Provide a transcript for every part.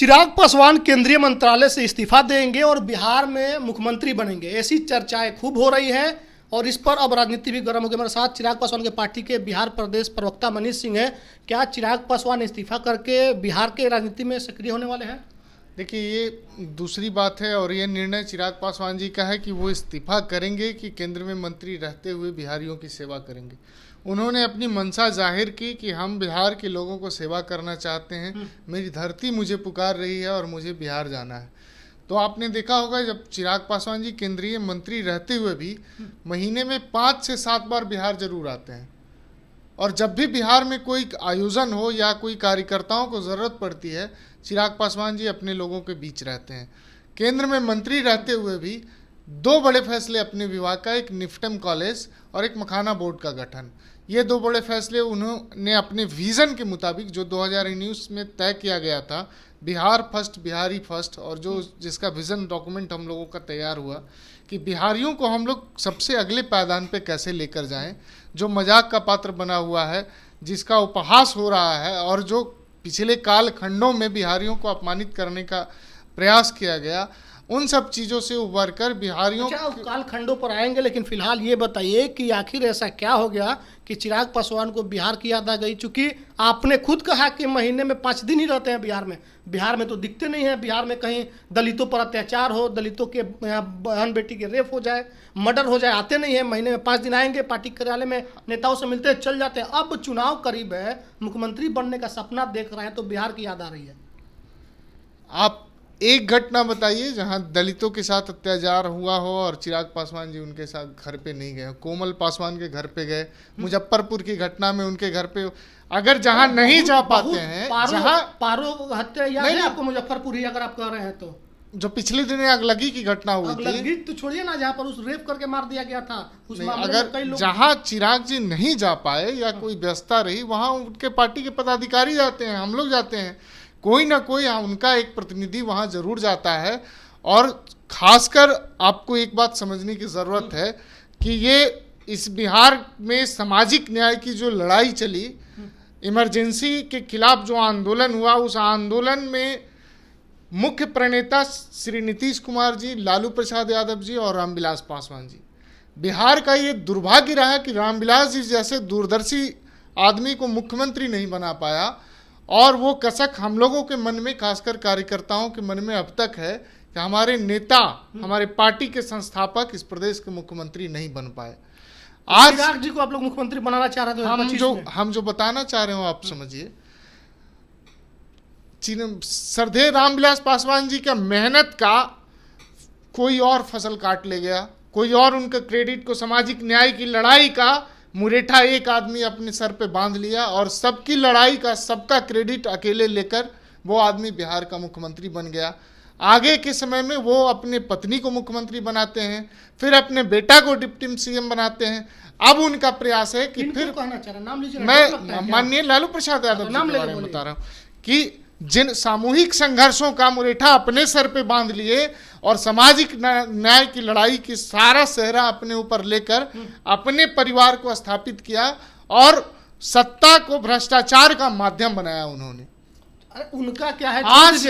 चिराग पासवान केंद्रीय मंत्रालय से इस्तीफा देंगे और बिहार में मुख्यमंत्री बनेंगे, ऐसी चर्चाएं खूब हो रही है और इस पर अब राजनीति भी गर्म हो गई। मेरे साथ चिराग पासवान के पार्टी के बिहार प्रदेश प्रवक्ता मनीष सिंह है। क्या चिराग पासवान इस्तीफा करके बिहार के राजनीति में सक्रिय होने वाले हैं? देखिए, ये दूसरी बात है और ये निर्णय चिराग पासवान जी का है कि वो इस्तीफा करेंगे कि केंद्र में मंत्री रहते हुए बिहारियों की सेवा करेंगे। उन्होंने अपनी मंशा जाहिर की कि हम बिहार के लोगों को सेवा करना चाहते हैं, मेरी धरती मुझे पुकार रही है और मुझे बिहार जाना है। तो आपने देखा होगा, जब चिराग पासवान जी केंद्रीय मंत्री रहते हुए भी महीने में 5 से 7 बार बिहार जरूर आते हैं और जब भी बिहार में कोई आयोजन हो या कोई कार्यकर्ताओं को ज़रूरत पड़ती है, चिराग पासवान जी अपने लोगों के बीच रहते हैं। केंद्र में मंत्री रहते हुए भी 2 बड़े फैसले अपने विभाग का, एक निफ्टम कॉलेज और एक मखाना बोर्ड का गठन, ये 2 बड़े फैसले उन्होंने अपने विज़न के मुताबिक जो 2019 में तय किया गया था, बिहार फर्स्ट बिहारी फर्स्ट, और जो जिसका विज़न डॉक्यूमेंट हम लोगों का तैयार हुआ कि बिहारियों को हम लोग सबसे अगले पायदान पे कैसे लेकर जाएं, जो मजाक का पात्र बना हुआ है, जिसका उपहास हो रहा है और जो पिछले काल खंडों में बिहारियों को अपमानित करने का प्रयास किया गया, उन सब चीज़ों से उबर कर बिहारियों काल खंडों पर आएंगे, लेकिन फिलहाल ये बताइए कि आखिर ऐसा क्या हो गया कि चिराग पासवान को बिहार की याद आ गई? चूंकि आपने खुद कहा कि महीने में 5 दिन ही रहते हैं बिहार में तो दिखते नहीं हैं। बिहार में कहीं दलितों पर अत्याचार हो, दलितों के बहन बेटी के रेप हो जाए, मर्डर हो जाए, आते नहीं है। महीने में 5 दिन आएंगे, पार्टी कार्यालय में नेताओं से मिलते चल जाते हैं। अब चुनाव करीब है, मुख्यमंत्री बनने का सपना देख रहे हैं तो बिहार की याद आ रही है। आप एक घटना बताइए जहां दलितों के साथ अत्याचार हुआ हो और चिराग पासवान जी उनके साथ घर पे नहीं गए। कोमल पासवान के घर पे गए, मुजफ्फरपुर की घटना में उनके घर पे, अगर जहां नहीं जा पाते हैं, जहां पारो हत्या याद है आपको? मुजफ्फरपुर ही अगर आप कह रहे हैं तो जो पिछले दिन अगलगी की घटना हुई थी, अगलगी तो छोड़िए ना, जहां पर उस रेप करके मार दिया गया था, उस अगर जहां चिराग जी नहीं जा पाए या कोई व्यस्तता रही, वहां उनके पार्टी के पदाधिकारी जाते हैं, हम लोग जाते हैं, कोई ना कोई उनका एक प्रतिनिधि वहां जरूर जाता है। और खासकर आपको एक बात समझने की ज़रूरत है कि ये इस बिहार में सामाजिक न्याय की जो लड़ाई चली, इमरजेंसी के खिलाफ जो आंदोलन हुआ, उस आंदोलन में मुख्य प्रणेता श्री नीतीश कुमार जी, लालू प्रसाद यादव जी और रामविलास पासवान जी। बिहार का ये दुर्भाग्य रहा कि रामविलास जी जैसे दूरदर्शी आदमी को मुख्यमंत्री नहीं बना पाया और वो कसक हम लोगों के मन में, खासकर कार्यकर्ताओं के मन में अब तक है कि हमारे नेता, हमारे पार्टी के संस्थापक इस प्रदेश के मुख्यमंत्री नहीं बन पाए। आज चिराग जी को आप लोग मुख्यमंत्री बनाना चाह रहे थे। हम जो बताना चाह रहे हो आप समझिए, श्रद्धेय रामविलास पासवान जी का मेहनत का कोई और फसल काट ले गया, कोई और उनका क्रेडिट को, सामाजिक न्याय की लड़ाई का मुरेठा एक आदमी अपने सर पे बांध लिया और सबकी लड़ाई का, सबका क्रेडिट अकेले लेकर वो आदमी बिहार का मुख्यमंत्री बन गया। आगे के समय में वो अपने पत्नी को मुख्यमंत्री बनाते हैं, फिर अपने बेटा को डिप्टी सीएम बनाते हैं। अब उनका प्रयास है कि फिर कहना चाह रहा, नाम लीजिए, मैं माननीय लालू प्रसाद यादव जी के बारे में बता रहा हूँ कि जिन सामूहिक संघर्षों का मुरेठा अपने सर पे बांध लिए और सामाजिक न्याय की लड़ाई की सारा सेहरा अपने ऊपर लेकर अपने परिवार को स्थापित किया और सत्ता को भ्रष्टाचार का माध्यम बनाया उन्होंने। अरे उनका क्या है? आज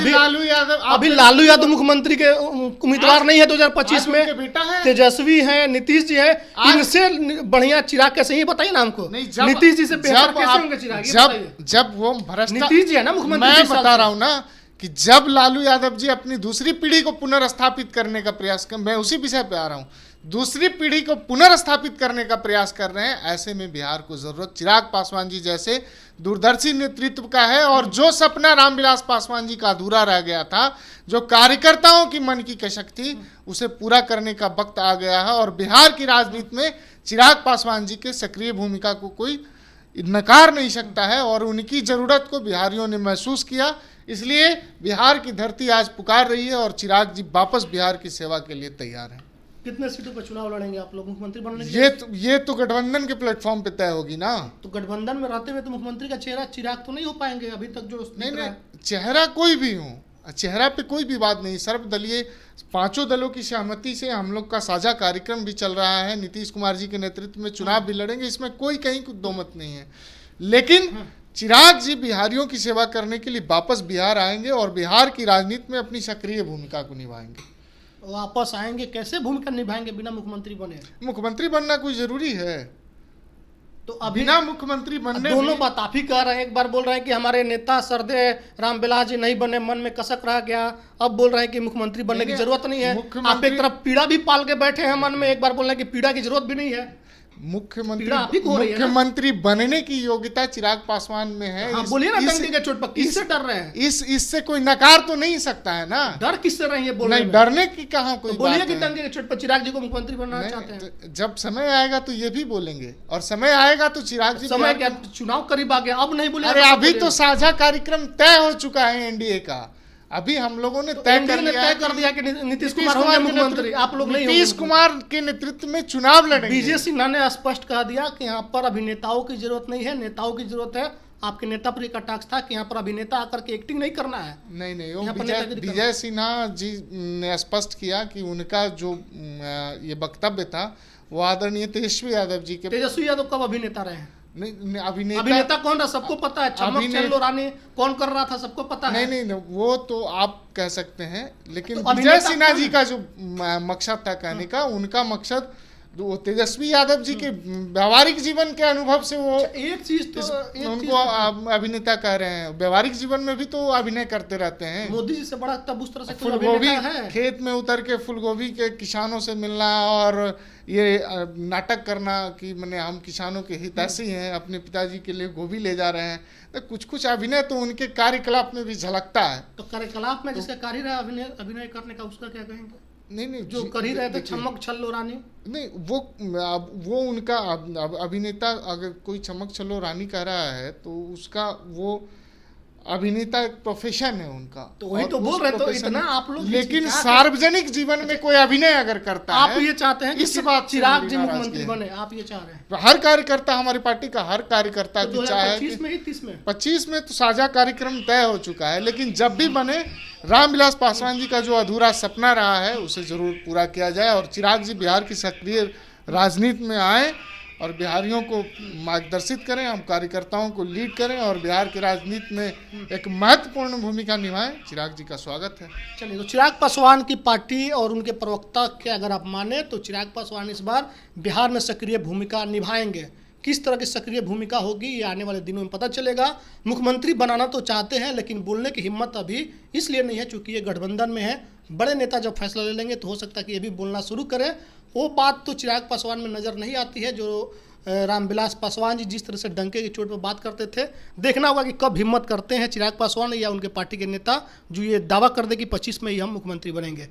लालू यादव, अभी लालू यादव मुख्यमंत्री के उम्मीदवार नहीं है 2025 में। बेटा है, तेजस्वी है, नीतीश जी है, इनसे बढ़िया चिराग कैसे? ही बताइए ना हमको। नीतीश जी से बेहतर कैसे होंगे चिराग? जब वो नीतीश जी है ना मुख्यमंत्री। मैं बता रहा हूँ ना कि जब लालू यादव जी अपनी दूसरी पीढ़ी को पुनर्स्थापित करने का प्रयास कर, मैं उसी विषय पे आ रहा हूँ, दूसरी पीढ़ी को पुनर्स्थापित करने का प्रयास कर रहे हैं, ऐसे में बिहार को जरूरत चिराग पासवान जी जैसे दूरदर्शी नेतृत्व का है। और जो सपना रामविलास पासवान जी का अधूरा रह गया था, जो कार्यकर्ताओं की मन की कसक थी, उसे पूरा करने का वक्त आ गया है और बिहार की राजनीति में चिराग पासवान जी के सक्रिय भूमिका को कोई नकार नहीं सकता है और उनकी जरूरत को बिहारियों ने महसूस किया। इसलिए बिहार की धरती आज पुकार रही है और चिराग जी वापस बिहार की सेवा के लिए तैयार हैं। कितने सीटों पर चुनाव लड़ेंगे आप लोग मुख्यमंत्री बनने के? ये तो गठबंधन के प्लेटफॉर्म पे तय होगी ना। तो गठबंधन में रहते हुए तो मुख्यमंत्री का चेहरा चिराग तो नहीं हो पाएंगे अभी तक जो नहीं, चेहरा कोई भी हो, चेहरा पे कोई विवाद नहीं। सर्वदलीय 5 दलों की सहमति से हम लोग का साझा कार्यक्रम भी चल रहा है, नीतीश कुमार जी के नेतृत्व में चुनाव भी लड़ेंगे, इसमें कोई कहीं दो मत नहीं है। लेकिन चिराग जी बिहारियों की सेवा करने के लिए वापस बिहार आएंगे और बिहार की राजनीति में अपनी सक्रिय भूमिका को निभाएंगे। वापस आएंगे, कैसे भूमिका निभाएंगे बिना मुख्यमंत्री बने? मुख्यमंत्री बनना कोई जरूरी है? तो अभी बिना मुख्यमंत्री बनने दोनों भी- बात आप ही कह रहे हैं। एक बार बोल रहे हैं कि हमारे नेता सरदे रामविलास जी नहीं बने, मन में कसक रह गया। अब बोल रहे हैं कि मुख्यमंत्री बनने की देखिए, जरूरत नहीं है। मुख्यमंत्री- आप एक तरफ पीड़ा भी पाल के बैठे हैं मन में, एक बार बोल रहे हैं कि पीड़ा की जरूरत भी नहीं है। पीड़ा आप ही को हो रही है ना? मुख्यमंत्री बनने की योग्यता चिराग पासवान में है। हाँ, बोलिए ना डंके के चोट पर, किससे डर रहे हैं? इससे कोई नकार तो नहीं सकता है ना। डर किससे रही है बोल नहीं, डरने की कहाँ कोई तो बोलिए बात कि है। डंके के चोट पर चिराग जी को मुख्यमंत्री बनाना नहीं, चाहते हैं। तो जब समय आएगा तो ये भी बोलेंगे, और समय आएगा तो चिराग जी समय बिहार क्या, चुनाव करीब आ गया, अब नहीं बोले? अरे अभी तो साझा कार्यक्रम तय हो चुका है एनडीए का। अभी हम लोगों ने तय कर लिया तय कर दिया कि नीतीश कुमार होंगे मुख्यमंत्री, आप लोग नहीं नीतीश होंगे। कुमार के नेतृत्व में चुनाव लड़ेंगे। विजय सिन्हा ने स्पष्ट कह दिया कि यहाँ पर अभिनेताओं की जरूरत नहीं है, नेताओं की जरूरत है। आपके नेता पर एक कटाक्ष था कि यहाँ पर अभिनेता आकर के एक्टिंग नहीं करना है। नहीं, वो यहाँ पर नेतागिरी करना। विजय सिन्हा जी ने स्पष्ट किया कि उनका जो ये वक्तव्य था वो आदरणीय तेजस्वी यादव जी के तेजस्वी यादव कब अभिनेता रहे हैं? नहीं, अभिनेता कौन रहा सबको पता है। चमक चंदो रानी कौन कर रहा था सबको पता है। नहीं, वो तो आप कह सकते हैं, लेकिन तो विजय अभिनेता सिन्हा कौन जी है? का जो मकसद था कहने का, उनका मकसद वो तेजस्वी यादव जी के व्यवहारिक जीवन के अनुभव से वो एक चीज तो उनको अभिनेता कह रहे हैं। व्यवहारिक जीवन में भी तो अभिनय करते रहते हैं। मोदी जी से बड़ा तब उस तरह से कोई फूलगोभी अभिनेता है? खेत में उतर के फूलगोभी के किसानों से मिलना और ये नाटक करना कि मैंने हम किसानों के हितैषी हैं, अपने पिताजी के लिए गोभी ले जा रहे हैं, तो कुछ अभिनय तो उनके कार्यकलाप में भी झलकता है। तो कार्यकलाप में जिसका कार्य रहा अभिनय करने का, उसका क्या कहेंगे? नहीं, जो कर ही रहे थे चमक छल्लो रानी। नहीं, वो उनका अभिनेता, अगर कोई चमक छल्लो रानी कह रहा है तो उसका वो अभिनेता एक प्रोफेशन है उनका। तो वही और तो उस बोल रहे, तो प्रोफेशन इतना में- आप लोग लेकिन हिचकिचा के- सार्वजनिक जीवन में कोई अभिनय अगर करता आप है, ये चाहते हैं कि इस बात से चिराग मेरी जी नाराजगी मुख्यमंत्री है। बने, आप ये चाह रहे हैं? हर कार्यकर्ता, हमारी पार्टी का हर कार्यकर्ता तो की चाहे 2025 में ही 30 में 25 में तो साझा कार्यक्रम तय हो चुका है, लेकिन जब भी बने रामविलास पासवान जी का जो अधूरा सपना रहा है उसे जरूर पूरा किया जाए और चिराग जी बिहार की सक्रिय राजनीति में आए और बिहारियों को मार्गदर्शित करें, हम कार्यकर्ताओं को लीड करें और बिहार की राजनीति में एक महत्वपूर्ण भूमिका निभाएं। चिराग जी का स्वागत है। चलिए, तो चिराग पासवान की पार्टी और उनके प्रवक्ता के अगर आप माने तो चिराग पासवान इस बार बिहार में सक्रिय भूमिका निभाएंगे। किस तरह की सक्रिय भूमिका होगी ये आने वाले दिनों में पता चलेगा। मुख्यमंत्री बनाना तो चाहते हैं, लेकिन बोलने की हिम्मत अभी इसलिए नहीं है चूंकि ये गठबंधन में है। बड़े नेता जब फैसला ले लेंगे तो हो सकता है कि ये भी बोलना शुरू करें। वो बात तो चिराग पासवान में नज़र नहीं आती है जो रामविलास पासवान जी जिस तरह से डंके की चोट पर बात करते थे। देखना होगा कि कब हिम्मत करते हैं चिराग पासवान या उनके पार्टी के नेता जो ये दावा कर दे कि 25 में ही हम मुख्यमंत्री बनेंगे।